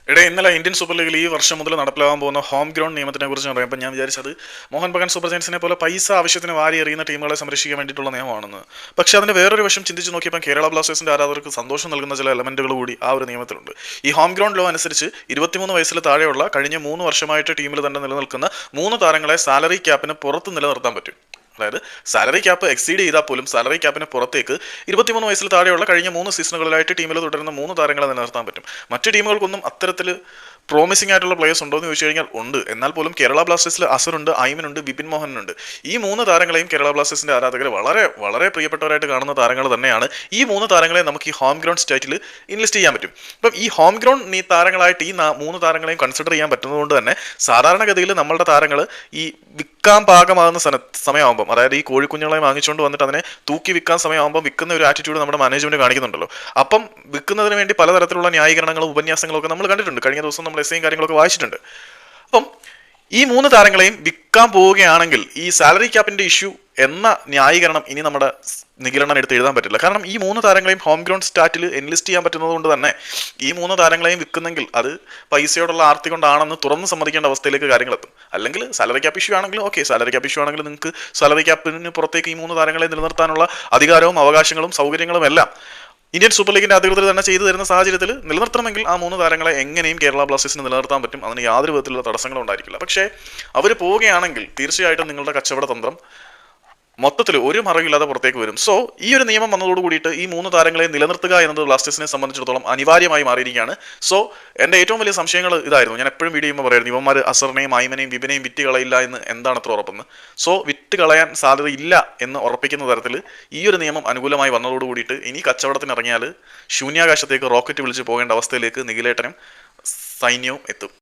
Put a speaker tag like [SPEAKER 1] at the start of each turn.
[SPEAKER 1] ഇന്നലെ Indian super ലീഗിൽ ഈ വർഷം മുതൽ നടപ്പിലാകാൻ പോകുന്ന ഹോം ഗ്രൗണ്ട് നിയമത്തിനെ കുറിച്ച് പറയുമ്പോൾ ഞാൻ വിചാരിച്ചത് മോഹൻ ബഗാൻ സൂപ്പർ ജയൻസിനെ പോലെ പൈസ ആവശ്യത്തിന് വാരി എറിയുന്ന ടീമുകളെ സംരക്ഷിക്കാൻ വേണ്ടിയിട്ടുള്ള നിയമമാണെന്ന്. പക്ഷേ അതിന്റെ വേറൊരു വശം ചിന്തിച്ച് നോക്കിയപ്പോൾ കേരള ബ്ലാസ്റ്റേഴ്സിന്റെ ആരാധകർക്ക് സന്തോഷം നൽകുന്ന ചില എലമെന്റുകൾ കൂടി ആ ഒരു നിയമത്തിലുണ്ട്. ഈ ഹോം ഗ്രൗണ്ട് ലോ അനുസരിച്ച് 23 വയസ്സിൽ താഴെയുള്ള കഴിഞ്ഞ 3 വർഷമായിട്ട് ടീമിൽ തന്നെ നിലനിൽക്കുന്ന 3 താരങ്ങളെ സാലറി ക്യാപ്പിന് പുറത്ത് നിലനിർത്താൻ പറ്റും. അതായത് സാലറി ക്യാപ്പ് എക്സീഡ് ചെയ്താൽ പോലും സാലറി ക്യാപ്പിന് പുറത്തേക്ക് 23 വയസ്സിൽ താഴെയുള്ള കഴിഞ്ഞ 3 സീസണുകളിലായിട്ട് ടീമിൽ തുടരുന്ന 3 താരങ്ങളെ നിലനിർത്താൻ പറ്റും. മറ്റു ടീമുകൾക്കൊന്നും അത്തരത്തിൽ പ്രോമിസിംഗ് ആയിട്ടുള്ള പ്ലേയേഴ്സ് ഉണ്ടോ എന്ന് ചോദിച്ചു കഴിഞ്ഞാൽ ഉണ്ട്. എന്നാൽ പോലും കേരള ബ്ലാസ്റ്റേഴ്സിൽ അസറുണ്ട്, ഐമനുണ്ട്, ബിപിൻ മോഹനുണ്ട്. ഈ 3 താരങ്ങളെയും കേരള ബ്ലാസ്റ്റേഴ്സിന്റെ ആരാധകർ വളരെ വളരെ പ്രിയപ്പെട്ടവരായിട്ട് കാണുന്ന താരങ്ങൾ തന്നെയാണ്. ഈ 3 താരങ്ങളെ നമുക്ക് ഈ ഹോം ഗ്രൗണ്ട് സ്റ്റേറ്റിൽ ഇൻലിസ്റ്റ് ചെയ്യാൻ പറ്റും. അപ്പം ഈ ഹോം ഗ്രൗണ്ട് താരങ്ങളായിട്ട് ഈ 3 താരങ്ങളെയും കൺസിഡർ ചെയ്യാൻ പറ്റുന്നതുകൊണ്ട് തന്നെ സാധാരണഗതിയിൽ നമ്മളുടെ താരങ്ങൾ ഈ വിൽക്കാൻ പാകമാകുന്ന സമയമാകുമ്പം, അതായത് ഈ കോഴിക്കുഞ്ഞുങ്ങളെ വാങ്ങിച്ചുകൊണ്ട് വന്നിട്ട് അതിനെ തൂക്കി വിൽക്കാൻ സമയമാകുമ്പോൾ വിൽക്കുന്ന ഒരു ആറ്റിറ്റ്യൂഡ് നമ്മുടെ മാനേജ്മെന്റ് കാണിക്കുന്നുണ്ടല്ലോ. അപ്പം വിൽക്കുന്നതിന് വേണ്ടി പലതരത്തിലുള്ള ന്യായീകരണങ്ങളും ഉപന്യാസങ്ങളും ഒക്കെ നമ്മൾ കണ്ടിട്ടുണ്ട്. കഴിഞ്ഞ ദിവസം നമ്മൾ എസ്സേയും കാര്യങ്ങളൊക്കെ വായിച്ചിട്ടുണ്ട്. അപ്പം ഈ 3 താരങ്ങളെയും വിൽക്കാൻ പോവുകയാണെങ്കിൽ ഈ സാലറി ക്യാപ്പിന്റെ ഇഷ്യൂ എന്ന ന്യായീകരണം ഇനി നമ്മുടെ നിഖിലണ്ണൻ എടുത്ത് എഴുതാൻ പറ്റില്ല. കാരണം ഈ 3 താരങ്ങളെയും ഹോം ഗ്രൗണ്ട് സ്റ്റാറ്റിൽ എൻലിസ്റ്റ് ചെയ്യാൻ പറ്റുന്നത് കൊണ്ട് തന്നെ ഈ 3 താരങ്ങളെയും വിൽക്കുന്നെങ്കിൽ അത് പൈസയോടുള്ള ആർത്തി കൊണ്ടാണെന്ന് തുറന്ന് സമ്മതിക്കേണ്ട അവസ്ഥയിലേക്ക് കാര്യങ്ങൾ എത്തും. അല്ലെങ്കിൽ സാലറി ക്യാപ്പ് ഇഷ്യൂ ആണെങ്കിലും ഓക്കെ, സാലറി ക്യാപ്പ് ഇഷ്യൂ ആണെങ്കിൽ നിങ്ങൾക്ക് സാലറി ക്യാപ്പിന് പുറത്തേക്ക് ഈ 3 താരങ്ങളെ നിലനിർത്താനുള്ള അധികാരവും അവകാശങ്ങളും സൗകര്യങ്ങളും എല്ലാം ഇന്ത്യൻ സൂപ്പർ ലീഗിന്റെ അധികൃതർ തന്നെ ചെയ്തു തരുന്ന സാഹചര്യത്തിൽ നിലനിർത്തണമെങ്കിൽ ആ 3 താരങ്ങളെ എങ്ങനെയും കേരള ബ്ലാസ്റ്റേഴ്സിന് നിലനിർത്താൻ പറ്റും. അതിന് യാതൊരു വിധത്തിലുള്ള തടസ്സങ്ങളും ഉണ്ടായിരിക്കില്ല. പക്ഷേ അവർ പോവുകയാണെങ്കിൽ തീർച്ചയായിട്ടും നിങ്ങളുടെ കച്ചവട തന്ത്രം മൊത്തത്തിൽ ഒരു മറവില്ലാതെ പുറത്തേക്ക് വരും. സോ ഈ ഒരു നിയമം വന്നതോട് കൂടിയിട്ട് ഈ 3 താരങ്ങളെ നിലനിർത്തുക എന്നത് ബ്ലാസ്റ്റേഴ്സിനെ സംബന്ധിച്ചിടത്തോളം അനിവാര്യമായി മാറിയിരിക്കുകയാണ്. സോ എൻ്റെ ഏറ്റവും വലിയ സംശയങ്ങൾ ഇതായിരുന്നു. ഞാൻ എപ്പോഴും വീഡിയോ ചെയ്യുമ്പോൾ പറയുന്നത് ഇവന്മാർ അസറിനെയും ഐമനെയും ബിബിനെയും വിറ്റ് കളയില്ല എന്ന് എന്താണ് അത്ര ഉറപ്പെന്ന്. സോ വിറ്റ് കളയാൻ സാധ്യത ഇല്ല എന്ന് ഉറപ്പിക്കുന്ന തരത്തിൽ ഈ ഒരു നിയമം അനുകൂലമായി വന്നതോട് കൂടിയിട്ട് ഇനി കച്ചവടത്തിന് ഇറങ്ങിയാൽ ശൂന്യാകാശത്തേക്ക് റോക്കറ്റ് വിളിച്ച് പോകേണ്ട അവസ്ഥയിലേക്ക് നിഖിലേട്ടനും സൈന്യവും എത്തും.